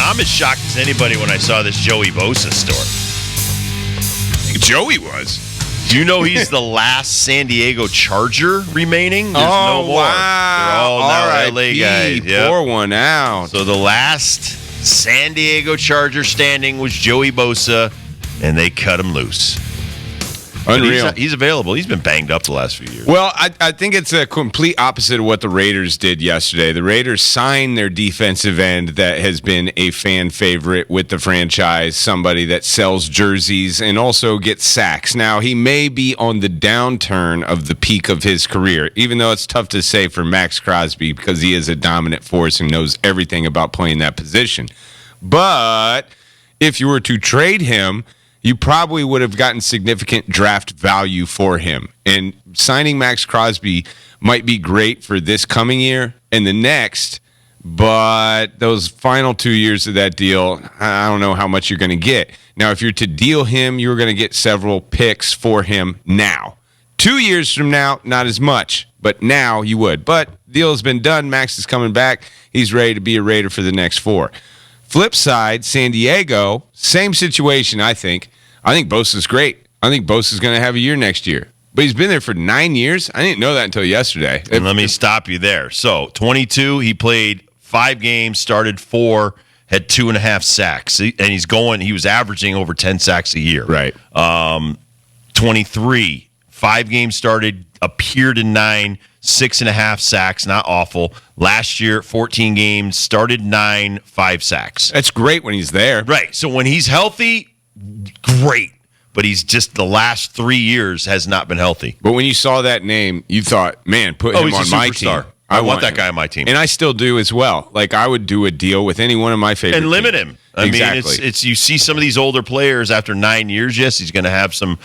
I'm as shocked as anybody when I saw this Joey Bosa story. Joey was. Do you know he's the last San Diego Charger remaining? There's no more. Wow. They're all now LA guys. Yep. Pour one out. So the last San Diego Charger standing was Joey Bosa, and they cut him loose. Unreal. He's available. He's been banged up the last few years. Well, I think it's a complete opposite of what the Raiders did yesterday. The Raiders signed their defensive end that has been a fan favorite with the franchise, somebody that sells jerseys and also gets sacks. Now, he may be on the downturn of the peak of his career, even though it's tough to say for Max Crosby because he is a dominant force and knows everything about playing that position. But if you were to trade him, you probably would have gotten significant draft value for him. And signing Max Crosby might be great for this coming year and the next, but those final 2 years of that deal, I don't know how much you're going to get. Now, if you're to deal him, you're going to get several picks for him now. 2 years from now, not as much, but now you would. But deal has been done. Max is coming back. He's ready to be a Raider for the next 4. Flip side, San Diego, same situation, I think. I think Bosa's great. I think Bosa's going to have a year next year. But he's been there for 9 years. I didn't know that until yesterday. And let me stop you there. So, 22, he played 5 games, started 4, had 2.5 sacks. And he was averaging over 10 sacks a year. Right. 23, 5 games started, appeared in 9, 6.5 sacks, not awful. Last year, 14 games, started 9, 5 sacks. That's great when he's there. Right. So when he's healthy, great. But he's just the last 3 years has not been healthy. But when you saw that name, you thought, man, put him on my team. I want that guy on my team. And I still do as well. Like, I would do a deal with any one of my favorite and limit teams. him. I mean, it's you see some of these older players after 9 years. Yes, he's going to have some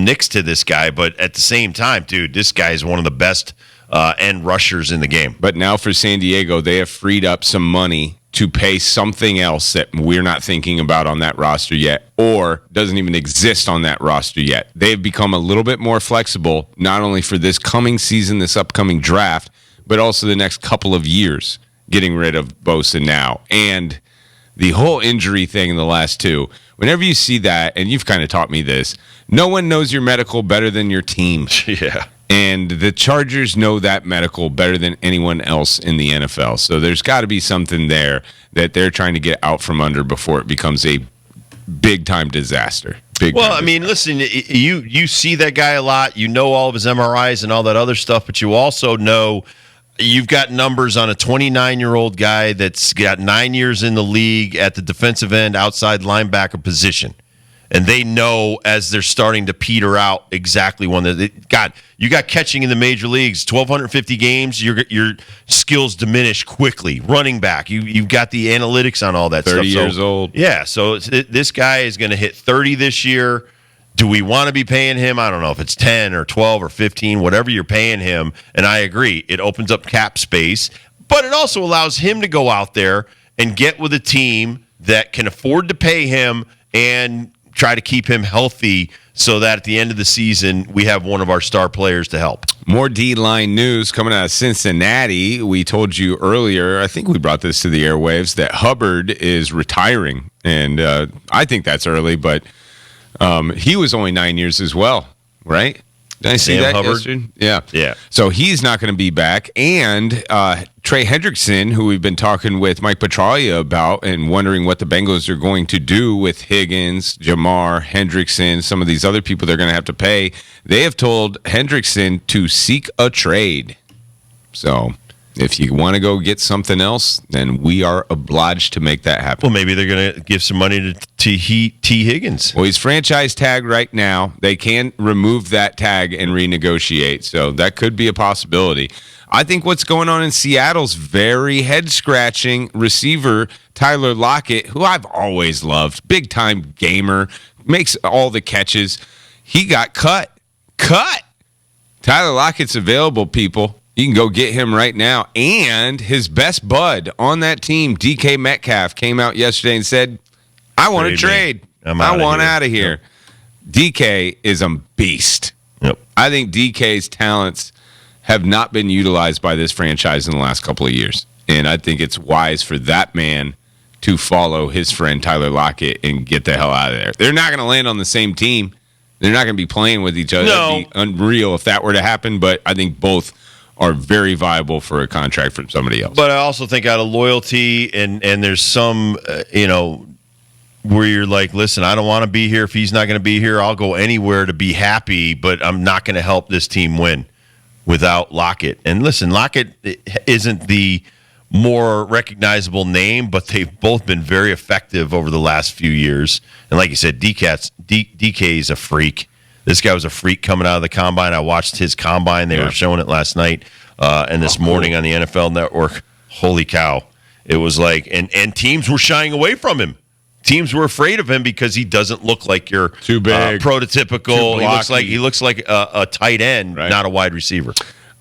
nicks to this guy, but at the same time, dude, this guy is one of the best end rushers in the game. But now for San Diego, they have freed up some money to pay something else that we're not thinking about on that roster yet, or doesn't even exist on that roster yet. They've become a little bit more flexible, not only for this coming season, this upcoming draft, but also the next couple of years, getting rid of Bosa now. And the whole injury thing in the last 2, whenever you see that, and you've kind of taught me this, no one knows your medical better than your team. Yeah. And the Chargers know that medical better than anyone else in the NFL. So there's got to be something there that they're trying to get out from under before it becomes a big-time disaster. I mean, listen, you see that guy a lot. You know all of his MRIs and all that other stuff, but you also know you've got numbers on a 29-year-old guy that's got 9 years in the league at the defensive end, outside linebacker position. And they know as they're starting to peter out exactly when you got catching in the major leagues, 1,250 games, your skills diminish quickly. Running back, you've got the analytics on all that 30 stuff. years old. Yeah, so this guy is going to hit 30 this year. Do we want to be paying him? I don't know if it's 10 or 12 or 15, whatever you're paying him. And I agree, it opens up cap space, but it also allows him to go out there and get with a team that can afford to pay him and try to keep him healthy so that at the end of the season, we have one of our star players to help. More D-line news coming out of Cincinnati. We told you earlier, I think we brought this to the airwaves, that Hubbard is retiring. And I think that's early, but he was only 9 years as well, right? Did I see that yesterday? Yeah. So he's not going to be back. And Trey Hendrickson, who we've been talking with Mike Petraglia about and wondering what the Bengals are going to do with Higgins, Jamar, Hendrickson, some of these other people they're going to have to pay, they have told Hendrickson to seek a trade. So if you want to go get something else, then we are obliged to make that happen. Well, maybe they're going to give some money to T. Higgins. Well, he's franchise tagged right now. They can remove that tag and renegotiate, so that could be a possibility. I think what's going on in Seattle's very head-scratching. Receiver Tyler Lockett, who I've always loved, big-time gamer, makes all the catches. He got cut. Tyler Lockett's available, people. You can go get him right now. And his best bud on that team, DK Metcalf, came out yesterday and said, I want to trade. I want out of here. Yep. DK is a beast. Yep. I think DK's talents have not been utilized by this franchise in the last couple of years. And I think it's wise for that man to follow his friend Tyler Lockett and get the hell out of there. They're not going to land on the same team. They're not going to be playing with each other. No. That'd be unreal if that were to happen, but I think both are very viable for a contract from somebody else. But I also think out of loyalty and there's some, where you're like, listen, I don't want to be here. If he's not going to be here, I'll go anywhere to be happy, but I'm not going to help this team win without Lockett. And listen, Lockett isn't the more recognizable name, but they've both been very effective over the last few years. And like you said, DK is a freak. This guy was a freak coming out of the combine. I watched his combine. They were showing it last night and this morning on the NFL Network. Holy cow. It was like, and teams were shying away from him. Teams were afraid of him because he doesn't look like your too big, prototypical. He looks like a tight end, right, not a wide receiver.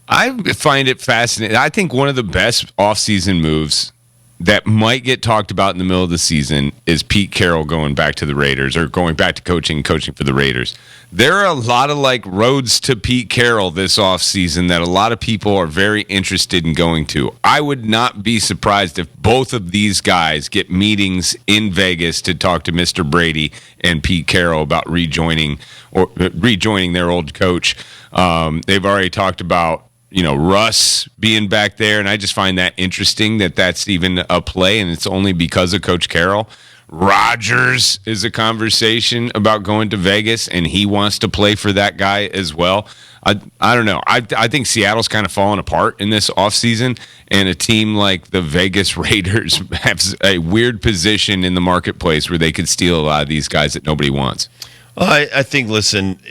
I find it fascinating. I think one of the best offseason moves that might get talked about in the middle of the season is Pete Carroll going back to the Raiders, or going back to coaching for the Raiders. There are a lot of roads to Pete Carroll this offseason that a lot of people are very interested in going to. I would not be surprised if both of these guys get meetings in Vegas to talk to Mr. Brady and Pete Carroll about rejoining their old coach. They've already talked about Russ being back there, and I just find that interesting that that's even a play, and it's only because of Coach Carroll. Rodgers is a conversation about going to Vegas, and he wants to play for that guy as well. I don't know. I think Seattle's kind of fallen apart in this offseason, and a team like the Vegas Raiders has a weird position in the marketplace where they could steal a lot of these guys that nobody wants. I think, listen,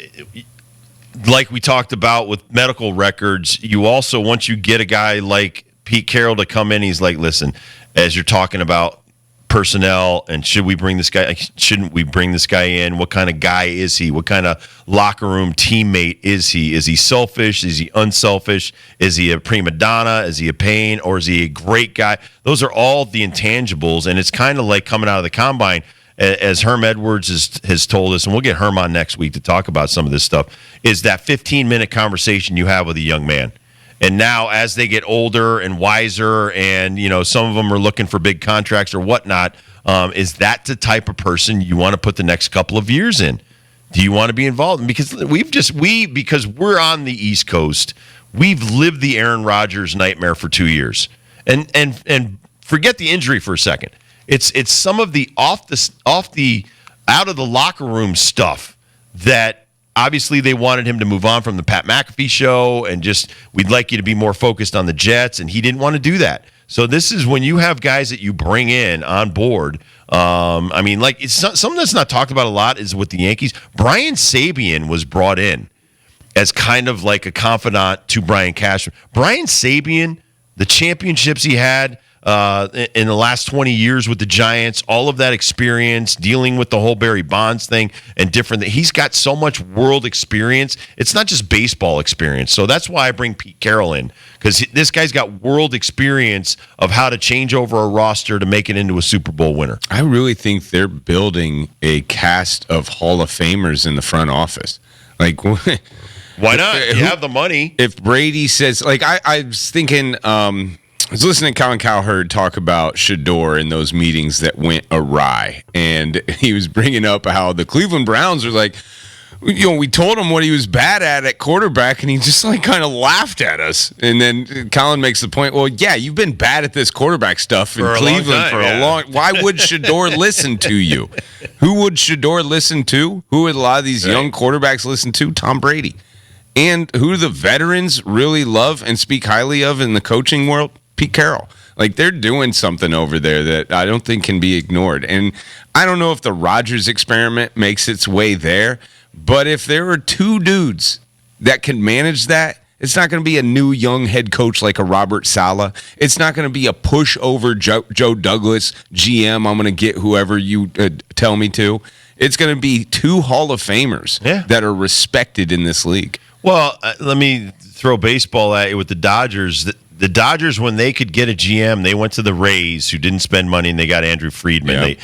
like we talked about with medical records, you also, once you get a guy like Pete Carroll to come in, he's like, listen, as you're talking about personnel and shouldn't we bring this guy in? What kind of guy is he? What kind of locker room teammate is he? Is he selfish? Is he unselfish? Is he a prima donna? Is he a pain? Or is he a great guy? Those are all the intangibles, and it's kind of like coming out of the combine. As Herm Edwards has told us, and we'll get Herm on next week to talk about some of this stuff, is that 15-minute conversation you have with a young man. And now as they get older and wiser and, some of them are looking for big contracts or whatnot, is that the type of person you want to put the next couple of years in? Do you want to be involved? Because because we're on the East Coast, we've lived the Aaron Rodgers nightmare for 2 years. And forget the injury for a second. It's some of the out of the locker room stuff that obviously they wanted him to move on from the Pat McAfee show and just, we'd like you to be more focused on the Jets, and he didn't want to do that. So this is when you have guys that you bring in on board. It's something that's not talked about a lot is with the Yankees. Brian Sabean was brought in as kind of like a confidant to Brian Cashman. Brian Sabean, the championships he had in the last 20 years with the Giants, all of that experience dealing with the whole Barry Bonds thing and different. He's got so much world experience. It's not just baseball experience. So that's why I bring Pete Carroll in, because this guy's got world experience of how to change over a roster to make it into a Super Bowl winner. I really think they're building a cast of Hall of Famers in the front office. Why not? You have the money. If Brady says, I was thinking, I was listening to Colin Cowherd talk about Shador in those meetings that went awry, and he was bringing up how the Cleveland Browns are like, we told him what he was bad at quarterback, and he just kind of laughed at us. And then Colin makes the point, well, yeah, you've been bad at this quarterback stuff in Cleveland for a long time. Why would Shador listen to you? Who would Shador listen to? Who would a lot of these young quarterbacks listen to? Tom Brady. And who the veterans really love and speak highly of in the coaching world? Pete Carroll. They're doing something over there that I don't think can be ignored. And I don't know if the Rodgers experiment makes its way there, but if there are two dudes that can manage that, it's not going to be a new young head coach like a Robert Saleh. It's not going to be a pushover Joe Douglas GM. I'm going to get whoever you tell me to. It's going to be two Hall of Famers that are respected in this league. Well, let me throw baseball at you with the Dodgers. The Dodgers, when they could get a GM, they went to the Rays, who didn't spend money, and they got Andrew Friedman. Yeah. They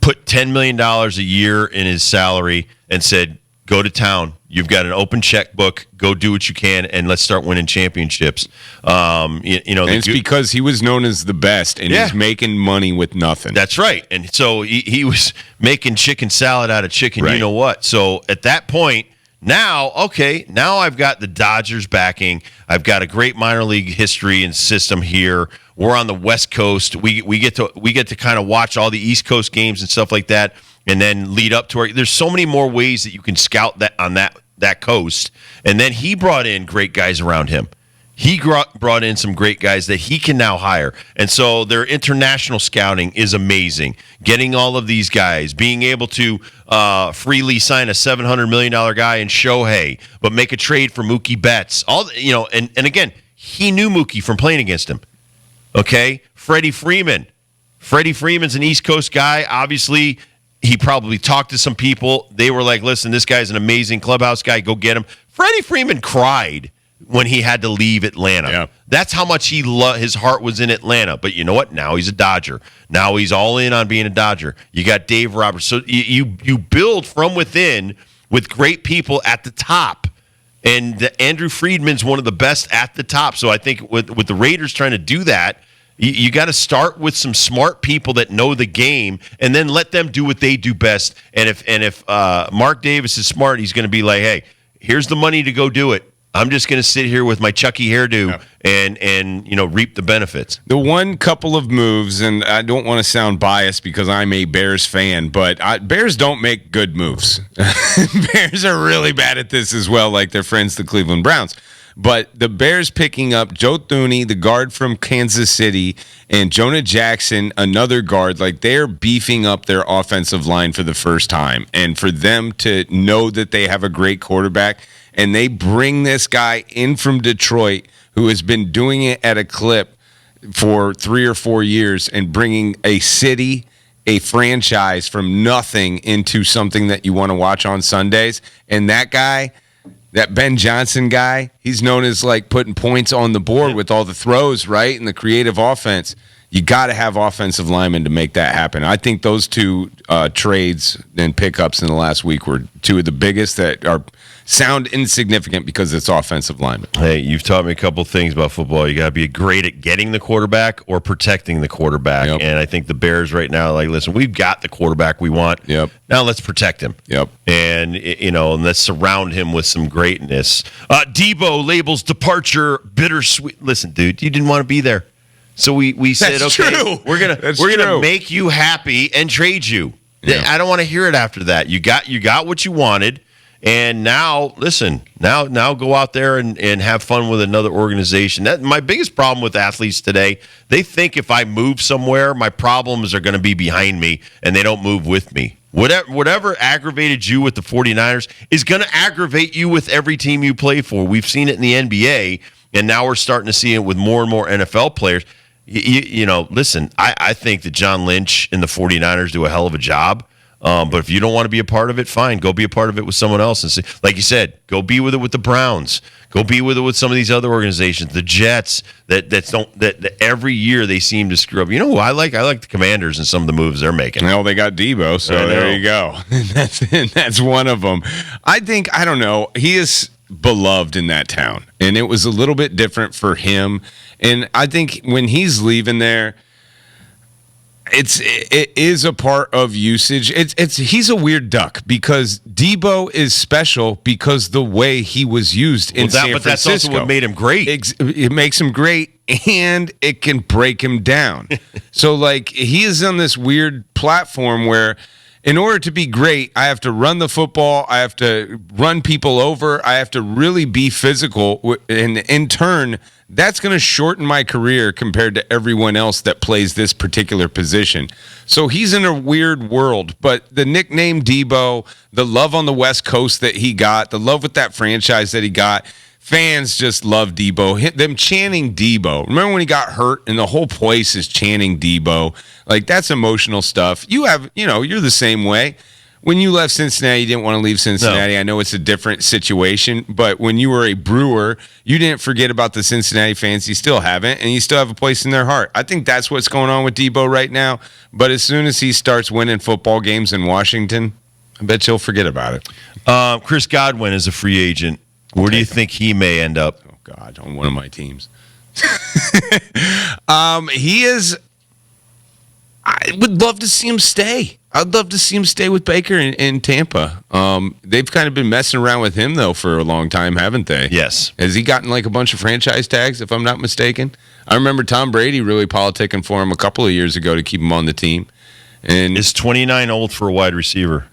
put $10 million a year in his salary and said, Go to town. You've got an open checkbook. Go do what you can, and let's start winning championships. And it's because he was known as the best, and he's making money with nothing. That's right. And so he was making chicken salad out of chicken. Right. You know what? So at that point, now I've got the Dodgers backing. I've got a great minor league history and system here. We're on the West Coast. We get to kind of watch all the East Coast games and stuff like that. And then lead up to it. There's so many more ways that you can scout that on that coast. And then he brought in great guys around him. He brought in some great guys that he can now hire. And so their international scouting is amazing. Getting all of these guys, being able to freely sign a $700 million guy in Shohei, but make a trade for Mookie Betts. And again, he knew Mookie from playing against him. Okay? Freddie Freeman's an East Coast guy. Obviously, he probably talked to some people. They were like, listen, this guy's an amazing clubhouse guy. Go get him. Freddie Freeman cried when he had to leave Atlanta. Yeah. That's how much his heart was in Atlanta. But you know what? Now he's a Dodger. Now he's all in on being a Dodger. You got Dave Roberts. So you build from within with great people at the top. And Andrew Friedman's one of the best at the top. So I think with the Raiders trying to do that, you got to start with some smart people that know the game, and then let them do what they do best. And if Mark Davis is smart, he's going to be like, "Hey, here's the money to go do it. I'm just going to sit here with my Chucky hairdo and reap the benefits." The one couple of moves, and I don't want to sound biased because I'm a Bears fan, but Bears don't make good moves. Bears are really bad at this as well, like their friends, the Cleveland Browns. But the Bears picking up Joe Thuney, the guard from Kansas City, and Jonah Jackson, another guard, like they're beefing up their offensive line for the first time. And for them to know that they have a great quarterback, and they bring this guy in from Detroit who has been doing it at a clip for 3 or 4 years and bringing a city, a franchise from nothing into something that you want to watch on Sundays. And that guy, that Ben Johnson guy, he's known as like putting points on the board with all the throws, right? And the creative offense. You got to have offensive linemen to make that happen. I think those two trades and pickups in the last week were two of the biggest that sound insignificant because it's offensive linemen. Hey, you've taught me a couple things about football. You got to be great at getting the quarterback or protecting the quarterback. Yep. And I think the Bears right now are like, listen, we've got the quarterback we want. Yep. Now let's protect him. Yep. And, and let's surround him with some greatness. Debo labels departure bittersweet. Listen, dude, you didn't want to be there. So we said, That's okay, true. we're gonna make you happy and trade you. Yeah. I don't want to hear it after that. You got what you wanted, and now listen. Now go out there and have fun with another organization. That my biggest problem with athletes today. They think if I move somewhere, my problems are going to be behind me, and they don't move with me. Whatever aggravated you with the 49ers is going to aggravate you with every team you play for. We've seen it in the NBA, and now we're starting to see it with more and more NFL players. Listen, I think that John Lynch and the 49ers do a hell of a job. But if you don't want to be a part of it, fine. Go be a part of it with someone else. And see, like you said, go be with it with the Browns. Go be with it with some of these other organizations, the Jets, that every year they seem to screw up. You know who I like? I like the Commanders and some of the moves they're making. Well, they got Debo, so there you go. That's one of them. I don't know. He is beloved in that town, and it was a little bit different for him. And I think when he's leaving there, it is a part of usage. He's a weird duck because Debo is special because the way he was used in San Francisco. But that's also what made him great. It makes him great, and it can break him down. So, like, he is on this weird platform where in order to be great, I have to run the football, I have to run people over, I have to really be physical, and in turn, that's going to shorten my career compared to everyone else that plays this particular position. So he's in a weird world, but the nickname Debo, the love on the West Coast that he got, the love with that franchise that he got, fans just love Debo. Them chanting Debo. Remember when he got hurt and the whole place is chanting Debo? Like, that's emotional stuff. You're the same way. When you left Cincinnati, you didn't want to leave Cincinnati. No. I know it's a different situation, but when you were a Brewer, you didn't forget about the Cincinnati fans. You still haven't, and you still have a place in their heart. I think that's what's going on with Debo right now. But as soon as he starts winning football games in Washington, I bet you'll forget about it. Chris Godwin is a free agent. Where do you think he may end up? Oh, God, on one of my teams. He is. I would love to see him stay. I'd love to see him stay with Baker in Tampa. They've kind of been messing around with him, though, for a long time, haven't they? Yes. Has he gotten like a bunch of franchise tags, if I'm not mistaken? I remember Tom Brady really politicking for him a couple of years ago to keep him on the team. And is 29 old for a wide receiver?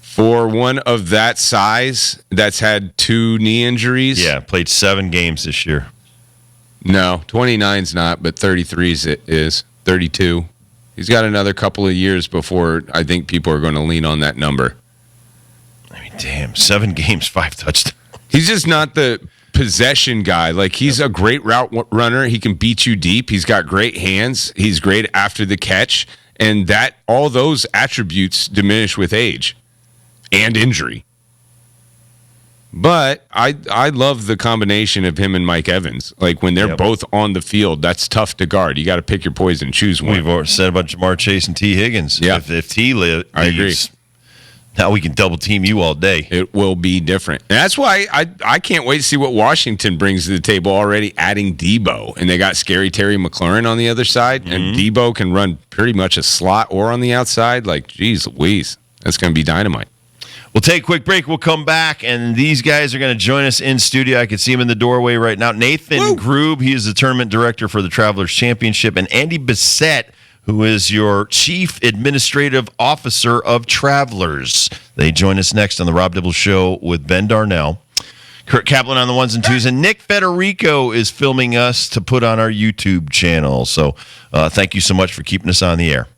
For one of that size that's had 2 knee injuries? Yeah, played 7 games this year. No, 29's not, but 33's it is. 32. He's got another couple of years before I think people are going to lean on that number. I mean, damn, 7 games, 5 touchdowns. He's just not the possession guy. Like, he's a great route runner. He can beat you deep. He's got great hands. He's great after the catch. And that all those attributes diminish with age and injury. But I love the combination of him and Mike Evans. Like, when they're both on the field, that's tough to guard. You got to pick your poison, choose one. We've already said about Jamar Chase and T. Higgins. Yeah. If T lives, I agree. Now we can double team you all day. It will be different. And that's why I can't wait to see what Washington brings to the table, already adding Debo. And they got scary Terry McLaurin on the other side. Mm-hmm. And Debo can run pretty much a slot or on the outside. Like, geez Louise, that's going to be dynamite. We'll take a quick break. We'll come back, and these guys are going to join us in studio. I can see him in the doorway right now. Nathan Grube, he is the tournament director for the Travelers Championship, and Andy Bissett, who is your chief administrative officer of Travelers. They join us next on the Rob Dibble Show with Ben Darnell. Kurt Kaplan on the ones and twos, and Nick Federico is filming us to put on our YouTube channel. So thank you so much for keeping us on the air.